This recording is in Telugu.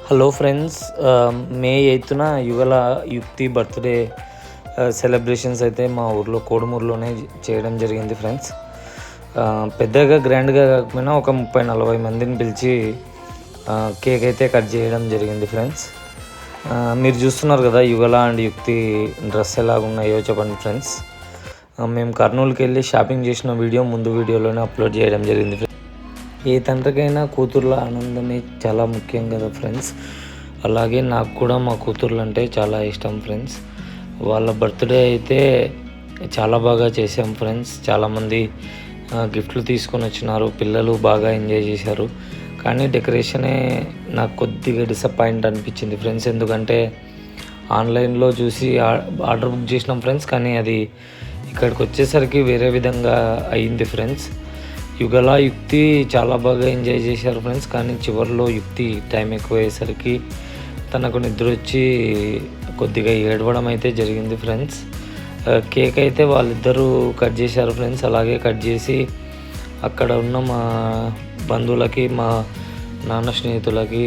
హలో ఫ్రెండ్స్, మే 8న యుగల యుక్తి బర్త్డే సెలబ్రేషన్స్ అయితే మా ఊర్లో కోడుమూరులోనే చేయడం జరిగింది ఫ్రెండ్స్. పెద్దగా గ్రాండ్గా కాకపోయినా ఒక 30-40 మందిని పిలిచి కేక్ అయితే కట్ చేయడం జరిగింది ఫ్రెండ్స్. మీరు చూస్తున్నారు కదా యుగల అండ్ యుక్తి డ్రెస్ ఎలాగున్నాయో చెప్పండి ఫ్రెండ్స్. మేము కర్నూలుకి వెళ్ళి షాపింగ్ చేసిన వీడియో ముందు వీడియోలోనే అప్లోడ్ చేయడం జరిగింది ఫ్రెండ్స్. ఏ తండ్రికైనా కూతుర్ల ఆనందమే చాలా ముఖ్యం కదా ఫ్రెండ్స్. అలాగే నాకు కూడా మా కూతుర్లు అంటే చాలా ఇష్టం ఫ్రెండ్స్. వాళ్ళ బర్త్డే అయితే చాలా బాగా చేసాం ఫ్రెండ్స్. చాలామంది గిఫ్ట్లు తీసుకొని వచ్చినారు, పిల్లలు బాగా ఎంజాయ్ చేశారు. కానీ డెకరేషనే నాకు కొద్దిగా డిసప్పాయింట్ అనిపించింది ఫ్రెండ్స్. ఎందుకంటే ఆన్లైన్లో చూసి ఆర్డర్ బుక్ చేసినాం ఫ్రెండ్స్, కానీ అది ఇక్కడికి వచ్చేసరికి వేరే విధంగా అయ్యింది ఫ్రెండ్స్. యుగల యుక్తి చాలా బాగా ఎంజాయ్ చేశారు ఫ్రెండ్స్. కానీ చివరిలో యుక్తి టైం ఎక్కువ అయ్యేసరికి తనకు నిద్ర వచ్చి కొద్దిగా ఏడవడం అయితే జరిగింది ఫ్రెండ్స్. కేక్ అయితే వాళ్ళిద్దరూ కట్ చేశారు ఫ్రెండ్స్. అలాగే కట్ చేసి అక్కడ ఉన్న మా బంధువులకి, మా నాన్న స్నేహితులకి,